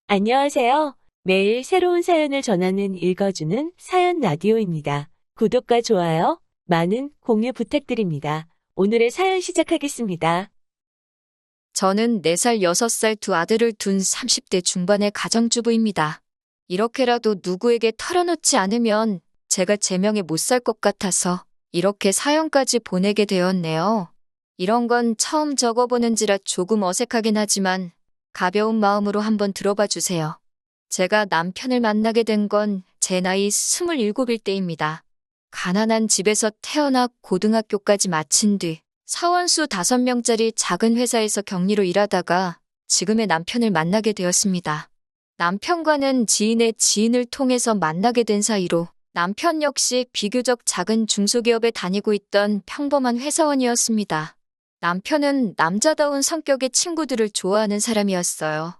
안녕하세요. 매일 새로운 사연을 전하는 읽어주는 사연 라디오입니다. 구독과 좋아요, 많은 공유 부탁드립니다. 오늘의 사연 시작하겠습니다. 저는 4살, 6살 두 아들을 둔 30대 중반의 가정주부입니다. 이렇게라도 누구에게 털어놓지 않으면 제가 제명에 못 살 것 같아서 이렇게 사연까지 보내게 되었네요. 이런 건 처음 적어보는지라 조금 어색하긴 하지만 가벼운 마음으로 한번 들어봐 주세요. 제가 남편을 만나게 된 건 제 나이 27일 때입니다. 가난한 집에서 태어나 고등학교까지 마친 뒤 사원수 5명짜리 작은 회사에서 격리로 일하다가 지금의 남편을 만나게 되었습니다. 남편과는 지인의 지인을 통해서 만나게 된 사이로 남편 역시 비교적 작은 중소기업에 다니고 있던 평범한 회사원이었습니다. 남편은 남자다운 성격의 친구들을 좋아하는 사람이었어요.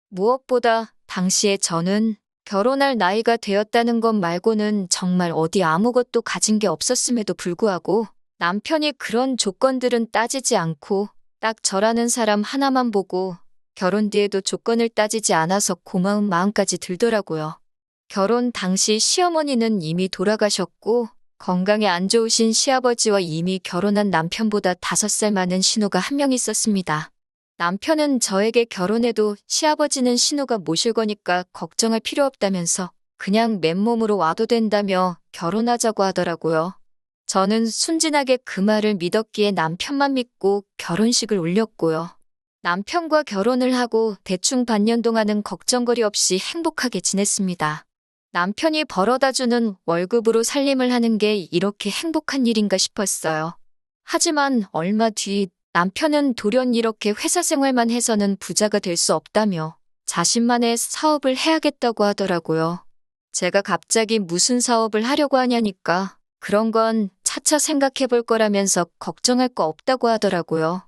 무엇보다 당시에 저는 결혼할 나이가 되었다는 것 말고는 정말 어디 아무것도 가진 게 없었음에도 불구하고 남편이 그런 조건들은 따지지 않고 딱 저라는 사람 하나만 보고 결혼 뒤에도 조건을 따지지 않아서 고마운 마음까지 들더라고요. 결혼 당시 시어머니는 이미 돌아가셨고 건강에 안 좋으신 시아버지와 이미 결혼한 남편보다 5살 많은 신우가 한 명 있었습니다. 남편은 저에게 결혼해도 시아버지는 신우가 모실 거니까 걱정할 필요 없다면서 그냥 맨몸으로 와도 된다며 결혼하자고 하더라고요. 저는 순진하게 그 말을 믿었기에 남편만 믿고 결혼식을 올렸고요. 남편과 결혼을 하고 대충 반년 동안은 걱정거리 없이 행복하게 지냈습니다. 남편이 벌어다주는 월급으로 살림을 하는 게 이렇게 행복한 일인가 싶었어요. 하지만 얼마 뒤 남편은 돌연 이렇게 회사 생활만 해서는 부자가 될 수 없다며 자신만의 사업을 해야겠다고 하더라고요. 제가 갑자기 무슨 사업을 하려고 하냐니까 그런 건 차차 생각해 볼 거라면서 걱정할 거 없다고 하더라고요.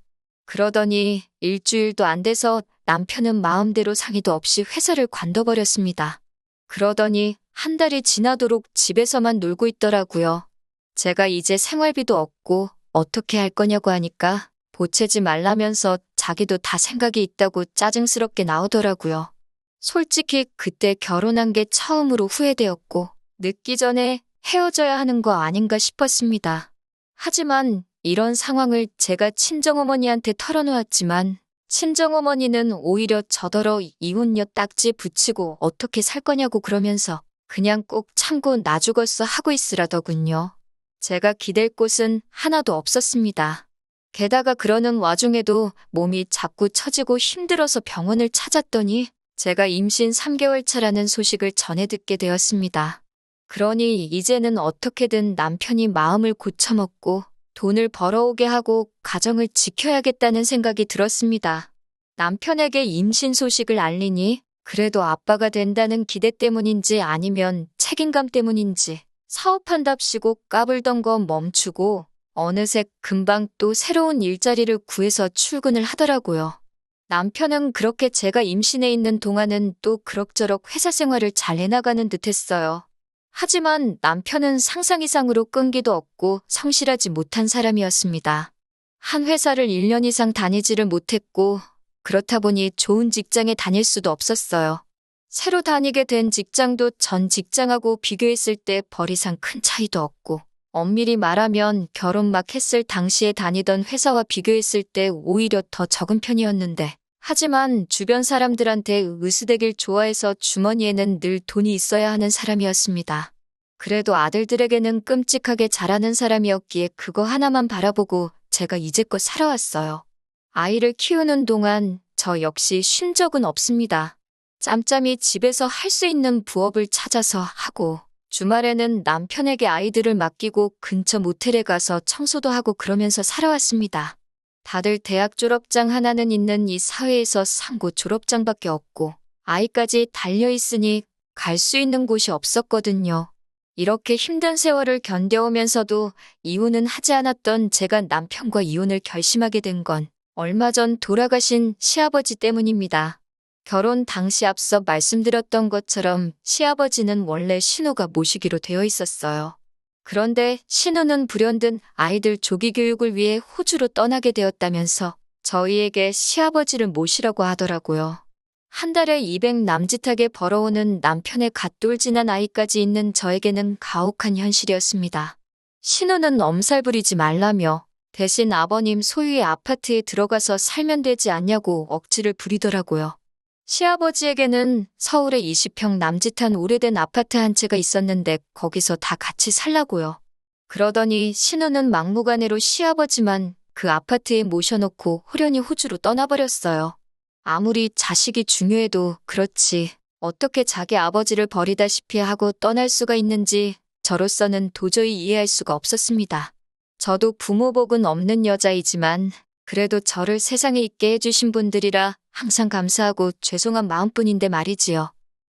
그러더니 일주일도 안 돼서 남편은 마음대로 상의도 없이 회사를 관둬버렸습니다. 그러더니 한 달이 지나도록 집에서만 놀고 있더라고요. 제가 이제 생활비도 없고 어떻게 할 거냐고 하니까 보채지 말라면서 자기도 다 생각이 있다고 짜증스럽게 나오더라고요. 솔직히 그때 결혼한 게 처음으로 후회되었고 늦기 전에 헤어져야 하는 거 아닌가 싶었습니다. 하지만 이런 상황을 제가 친정어머니한테 털어놓았지만 친정어머니는 오히려 저더러 이혼녀 딱지 붙이고 어떻게 살 거냐고 그러면서 그냥 꼭 참고 나 죽었어 하고 있으라더군요. 제가 기댈 곳은 하나도 없었습니다. 게다가 그러는 와중에도 몸이 자꾸 처지고 힘들어서 병원을 찾았더니 제가 임신 3개월 차라는 소식을 전해 듣게 되었습니다. 그러니 이제는 어떻게든 남편이 마음을 고쳐먹고 돈을 벌어오게 하고 가정을 지켜야겠다는 생각이 들었습니다. 남편에게 임신 소식을 알리니 그래도 아빠가 된다는 기대 때문인지 아니면 책임감 때문인지 사업한답시고 까불던 거 멈추고 어느새 금방 또 새로운 일자리를 구해서 출근을 하더라고요. 남편은 그렇게 제가 임신해 있는 동안은 또 그럭저럭 회사 생활을 잘 해나가는 듯 했어요. 하지만 남편은 상상 이상으로 끈기도 없고 성실하지 못한 사람이었습니다. 한 회사를 1년 이상 다니지를 못했고 그렇다 보니 좋은 직장에 다닐 수도 없었어요. 새로 다니게 된 직장도 전 직장하고 비교했을 때 벌 이상 큰 차이도 없고 엄밀히 말하면 결혼 막 했을 당시에 다니던 회사와 비교했을 때 오히려 더 적은 편이었는데 하지만 주변 사람들한테 으스대길 좋아해서 주머니에는 늘 돈이 있어야 하는 사람이었습니다. 그래도 아들들에게는 끔찍하게 잘하는 사람이었기에 그거 하나만 바라보고 제가 이제껏 살아왔어요. 아이를 키우는 동안 저 역시 쉰 적은 없습니다. 짬짬이 집에서 할 수 있는 부업을 찾아서 하고 주말에는 남편에게 아이들을 맡기고 근처 모텔에 가서 청소도 하고 그러면서 살아왔습니다. 다들 대학 졸업장 하나는 있는 이 사회에서 상고 졸업장밖에 없고 아이까지 달려있으니 갈 수 있는 곳이 없었거든요. 이렇게 힘든 세월을 견뎌오면서도 이혼은 하지 않았던 제가 남편과 이혼을 결심하게 된 건 얼마 전 돌아가신 시아버지 때문입니다. 결혼 당시 앞서 말씀드렸던 것처럼 시아버지는 원래 신우가 모시기로 되어 있었어요. 그런데 신우는 불현듯 아이들 조기 교육을 위해 호주로 떠나게 되었다면서 저희에게 시아버지를 모시라고 하더라고요. 한 달에 200 남짓하게 벌어오는 남편의 갓돌진한 아이까지 있는 저에게는 가혹한 현실이었습니다. 신우는 엄살 부리지 말라며 대신 아버님 소유의 아파트에 들어가서 살면 되지 않냐고 억지를 부리더라고요. 시아버지에게는 서울에 20평 남짓한 오래된 아파트 한 채가 있었는데 거기서 다 같이 살라고요. 그러더니 신우는 막무가내로 시아버지만 그 아파트에 모셔놓고 호련히 호주로 떠나버렸어요. 아무리 자식이 중요해도 그렇지 어떻게 자기 아버지를 버리다시피 하고 떠날 수가 있는지 저로서는 도저히 이해할 수가 없었습니다. 저도 부모복은 없는 여자이지만 그래도 저를 세상에 있게 해주신 분들이라 항상 감사하고 죄송한 마음뿐인데 말이지요.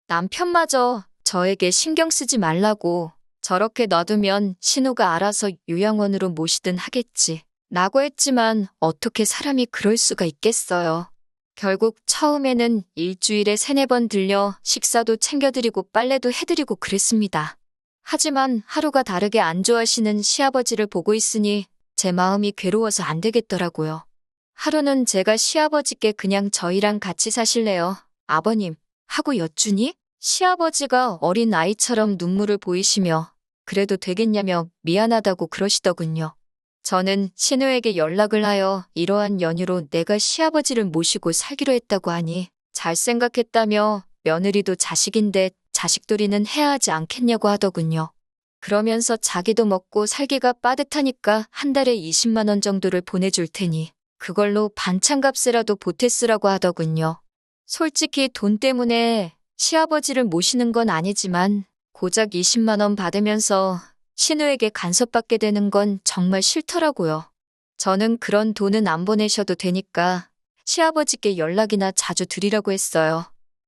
남편마저 저에게 신경 쓰지 말라고 저렇게 놔두면 신우가 알아서 요양원으로 모시든 하겠지 라고 했지만 어떻게 사람이 그럴 수가 있겠어요. 결국 처음에는 일주일에 3-4번 들려 식사도 챙겨드리고 빨래도 해드리고 그랬습니다. 하지만 하루가 다르게 안 좋아하시는 시아버지를 보고 있으니 제 마음이 괴로워서 안 되겠더라고요. 하루는 제가 시아버지께 그냥 저희랑 같이 사실래요, 아버님? 하고 여쭈니 시아버지가 어린 아이처럼 눈물을 보이시며 그래도 되겠냐며 미안하다고 그러시더군요. 저는 신우에게 연락을 하여 이러한 연유로 내가 시아버지를 모시고 살기로 했다고 하니 잘 생각했다며 며느리도 자식인데 자식돌이는 해야 하지 않겠냐고 하더군요. 그러면서 자기도 먹고 살기가 빠듯하니까 한 달에 20만 원 정도를 보내줄 테니 그걸로 반찬값이라도 보태 쓰라고 하더군요. 솔직히 돈 때문에 시아버지를 모시는 건 아니지만 고작 20만 원 받으면서 신우에게 간섭받게 되는 건 정말 싫더라고요. 저는 그런 돈은 안 보내셔도 되니까 시아버지께 연락이나 자주 드리라고 했어요.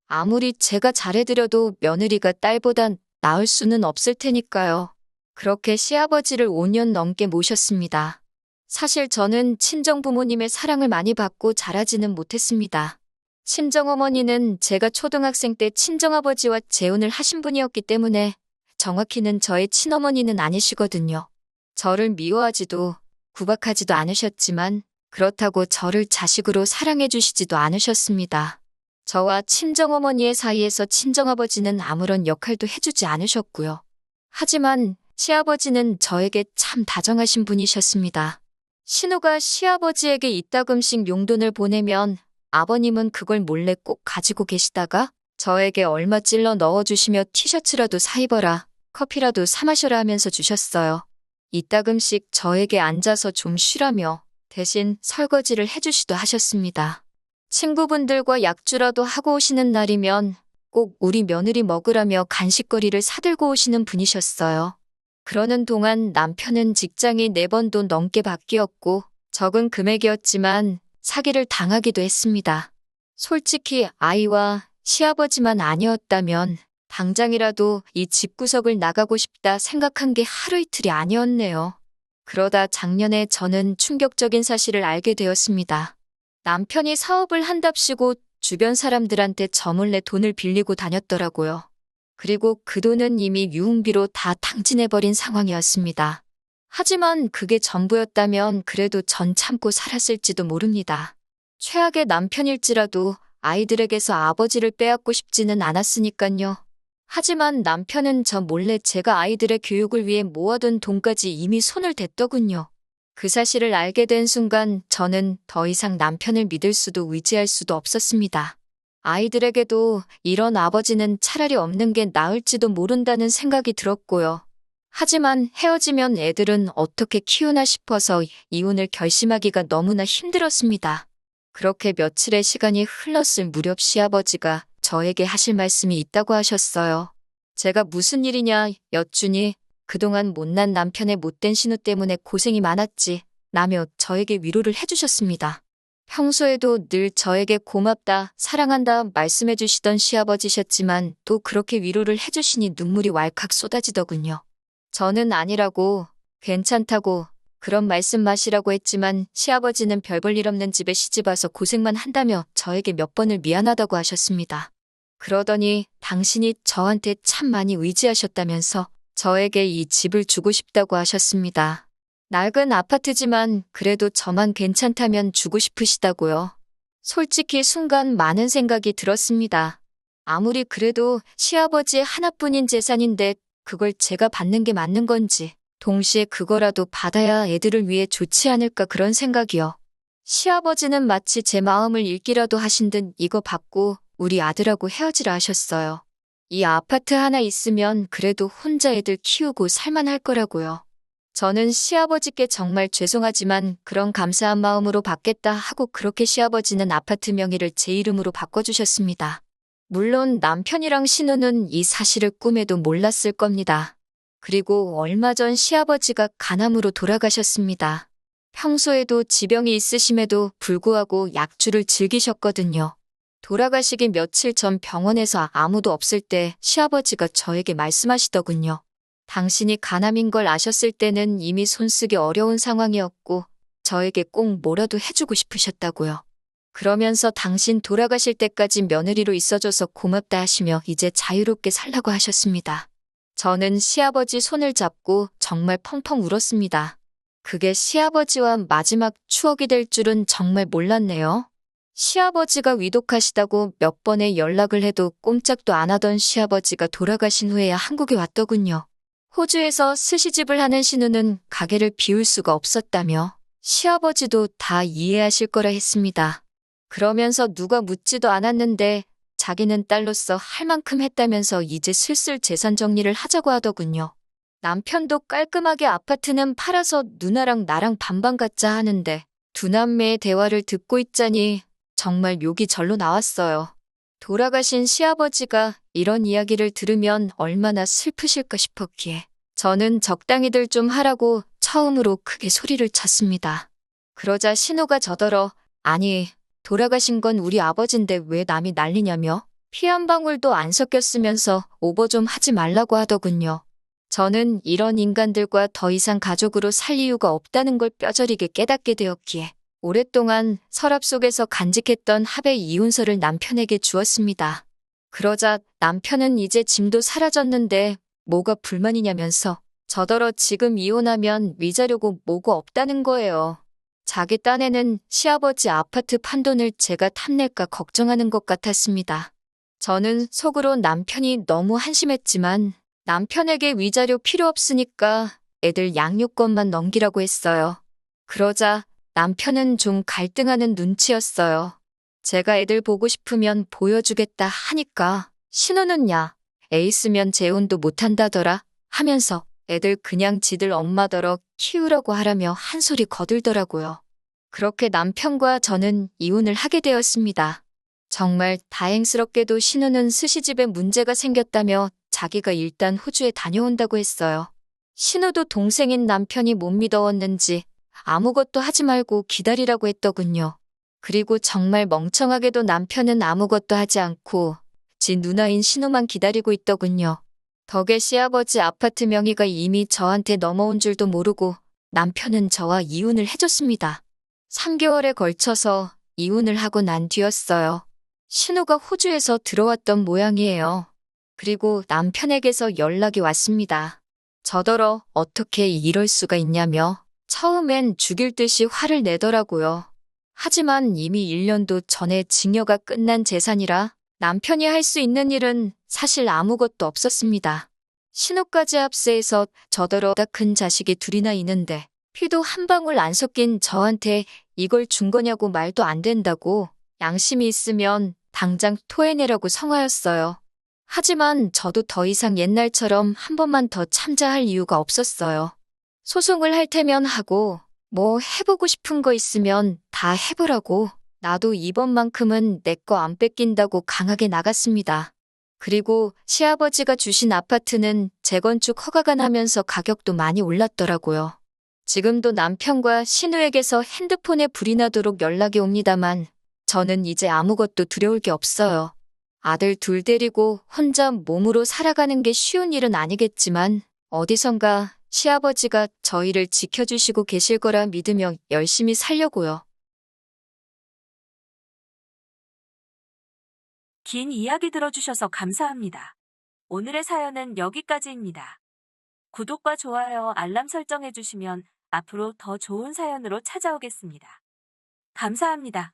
아무리 제가 잘해드려도 며느리가 딸보단 나을 수는 없을 테니까요. 그렇게 시아버지를 5년 넘게 모셨습니다. 사실 저는 친정부모님의 사랑을 많이 받고 자라지는 못했습니다. 친정어머니는 제가 초등학생 때 친정아버지와 재혼을 하신 분이었기 때문에 정확히는 저의 친어머니는 아니시거든요. 저를 미워하지도 구박하지도 않으셨지만 그렇다고 저를 자식으로 사랑해 주시지도 않으셨습니다. 저와 친정어머니의 사이에서 친정아버지는 아무런 역할도 해주지 않으셨고요. 하지만 시아버지는 저에게 참 다정하신 분이셨습니다. 신우가 시아버지에게 이따금씩 용돈을 보내면 아버님은 그걸 몰래 꼭 가지고 계시다가 저에게 얼마 찔러 넣어주시며 티셔츠라도 사 입어라, 커피라도 사 마셔라 하면서 주셨어요. 이따금씩 저에게 앉아서 좀 쉬라며 대신 설거지를 해주시도 하셨습니다. 친구분들과 약주라도 하고 오시는 날이면 꼭 우리 며느리 먹으라며 간식거리를 사들고 오시는 분이셨어요. 그러는 동안 남편은 직장이 4번도 넘게 바뀌었고 적은 금액이었지만 사기를 당하기도 했습니다. 솔직히 아이와 시아버지만 아니었다면 당장이라도 이 집구석을 나가고 싶다 생각한 게 하루 이틀이 아니었네요. 그러다 작년에 저는 충격적인 사실을 알게 되었습니다. 남편이 사업을 한답시고 주변 사람들한테 저 몰래 돈을 빌리고 다녔더라고요. 그리고 그 돈은 이미 유흥비로 다 탕진해버린 상황이었습니다. 하지만 그게 전부였다면 그래도 전 참고 살았을지도 모릅니다. 최악의 남편일지라도 아이들에게서 아버지를 빼앗고 싶지는 않았으니깐요. 하지만 남편은 저 몰래 제가 아이들의 교육을 위해 모아둔 돈까지 이미 손을 댔더군요. 그 사실을 알게 된 순간 저는 더 이상 남편을 믿을 수도 의지할 수도 없었습니다. 아이들에게도 이런 아버지는 차라리 없는 게 나을지도 모른다는 생각이 들었고요. 하지만 헤어지면 애들은 어떻게 키우나 싶어서 이혼을 결심하기가 너무나 힘들었습니다. 그렇게 며칠의 시간이 흘렀을 무렵 시아버지가 저에게 하실 말씀이 있다고 하셨어요. 제가 무슨 일이냐 여쭈니 그동안 못난 남편의 못된 신우 때문에 고생이 많았지 라며 저에게 위로를 해주셨습니다. 평소에도 늘 저에게 고맙다, 사랑한다 말씀해 주시던 시아버지셨지만 또 그렇게 위로를 해주시니 눈물이 왈칵 쏟아지더군요. 저는 아니라고, 괜찮다고, 그런 말씀 마시라고 했지만 시아버지는 별 볼 일 없는 집에 시집와서 고생만 한다며 저에게 몇 번을 미안하다고 하셨습니다. 그러더니 당신이 저한테 참 많이 의지하셨다면서 저에게 이 집을 주고 싶다고 하셨습니다. 낡은 아파트지만 그래도 저만 괜찮다면 주고 싶으시다고요. 솔직히 순간 많은 생각이 들었습니다. 아무리 그래도 시아버지의 하나뿐인 재산인데 그걸 제가 받는 게 맞는 건지, 동시에 그거라도 받아야 애들을 위해 좋지 않을까 그런 생각이요. 시아버지는 마치 제 마음을 읽기라도 하신 듯 이거 받고 우리 아들하고 헤어지라 하셨어요. 이 아파트 하나 있으면 그래도 혼자 애들 키우고 살만할 거라고요. 저는 시아버지께 정말 죄송하지만 그런 감사한 마음으로 받겠다 하고 그렇게 시아버지는 아파트 명의를 제 이름으로 바꿔주셨습니다. 물론 남편이랑 신우는 이 사실을 꿈에도 몰랐을 겁니다. 그리고 얼마 전 시아버지가 간암으로 돌아가셨습니다. 평소에도 지병이 있으심에도 불구하고 약주를 즐기셨거든요. 돌아가시기 며칠 전 병원에서 아무도 없을 때 시아버지가 저에게 말씀하시더군요. 당신이 간암인 걸 아셨을 때는 이미 손쓰기 어려운 상황이었고 저에게 꼭 뭐라도 해주고 싶으셨다고요. 그러면서 당신 돌아가실 때까지 며느리로 있어줘서 고맙다 하시며 이제 자유롭게 살라고 하셨습니다. 저는 시아버지 손을 잡고 정말 펑펑 울었습니다. 그게 시아버지와 마지막 추억이 될 줄은 정말 몰랐네요. 시아버지가 위독하시다고 몇 번의 연락을 해도 꼼짝도 안 하던 시아버지가 돌아가신 후에야 한국에 왔더군요. 호주에서 스시집을 하는 신우는 가게를 비울 수가 없었다며 시아버지도 다 이해하실 거라 했습니다. 그러면서 누가 묻지도 않았는데 자기는 딸로서 할 만큼 했다면서 이제 슬슬 재산 정리를 하자고 하더군요. 남편도 깔끔하게 아파트는 팔아서 누나랑 나랑 반반 갖자 하는데 두 남매의 대화를 듣고 있자니 정말 욕이 절로 나왔어요. 돌아가신 시아버지가 이런 이야기를 들으면 얼마나 슬프실까 싶었기에 저는 적당히들 좀 하라고 처음으로 크게 소리를 쳤습니다. 그러자 신우가 저더러 아니 돌아가신 건 우리 아버지인데 왜 남이 난리냐며 피 한 방울도 안 섞였으면서 오버 좀 하지 말라고 하더군요. 저는 이런 인간들과 더 이상 가족으로 살 이유가 없다는 걸 뼈저리게 깨닫게 되었기에 오랫동안 서랍 속에서 간직했던 합의 이혼서를 남편에게 주었습니다. 그러자 남편은 이제 짐도 사라졌는데 뭐가 불만이냐면서 저더러 지금 이혼하면 위자료고 뭐고 없다는 거예요. 자기 딴에는 시아버지 아파트 판돈을 제가 탐낼까 걱정하는 것 같았습니다. 저는 속으로 남편이 너무 한심했지만 남편에게 위자료 필요 없으니까 애들 양육권만 넘기라고 했어요. 그러자 남편은 좀 갈등하는 눈치였어요. 제가 애들 보고 싶으면 보여주겠다 하니까 신우는 야, 애 있으면 재혼도 못한다더라 하면서 애들 그냥 지들 엄마더러 키우라고 하라며 한 소리 거들더라고요. 그렇게 남편과 저는 이혼을 하게 되었습니다. 정말 다행스럽게도 신우는 스시집에 문제가 생겼다며 자기가 일단 호주에 다녀온다고 했어요. 신우도 동생인 남편이 못 믿어왔는지 아무것도 하지 말고 기다리라고 했더군요. 그리고 정말 멍청하게도 남편은 아무것도 하지 않고 지 누나인 신우만 기다리고 있더군요. 덕에 시아버지 아파트 명의가 이미 저한테 넘어온 줄도 모르고 남편은 저와 이혼을 해줬습니다. 3개월에 걸쳐서 이혼을 하고 난 뒤였어요. 신우가 호주에서 들어왔던 모양이에요. 그리고 남편에게서 연락이 왔습니다. 저더러 어떻게 이럴 수가 있냐며 처음엔 죽일 듯이 화를 내더라고요. 하지만 이미 1년도 전에 증여가 끝난 재산이라 남편이 할 수 있는 일은 사실 아무것도 없었습니다. 신우까지 합세해서 저더러 다 큰 자식이 둘이나 있는데 피도 한 방울 안 섞인 저한테 이걸 준 거냐고 말도 안 된다고 양심이 있으면 당장 토해내라고 성하였어요. 하지만 저도 더 이상 옛날처럼 한 번만 더 참자할 이유가 없었어요. 소송을 할 테면 하고 뭐 해보고 싶은 거 있으면 다 해보라고 나도 이번만큼은 내 거 안 뺏긴다고 강하게 나갔습니다. 그리고 시아버지가 주신 아파트는 재건축 허가가 나면서 가격도 많이 올랐더라고요. 지금도 남편과 신우에게서 핸드폰에 불이 나도록 연락이 옵니다만 저는 이제 아무것도 두려울 게 없어요. 아들 둘 데리고 혼자 몸으로 살아가는 게 쉬운 일은 아니겠지만 어디선가 시아버지가 저희를 지켜주시고 계실 거라 믿으며 열심히 살려고요. 긴 이야기 들어주셔서 감사합니다. 오늘의 사연은 여기까지입니다. 구독과 좋아요, 알람 설정해주시면 앞으로 더 좋은 사연으로 찾아오겠습니다. 감사합니다.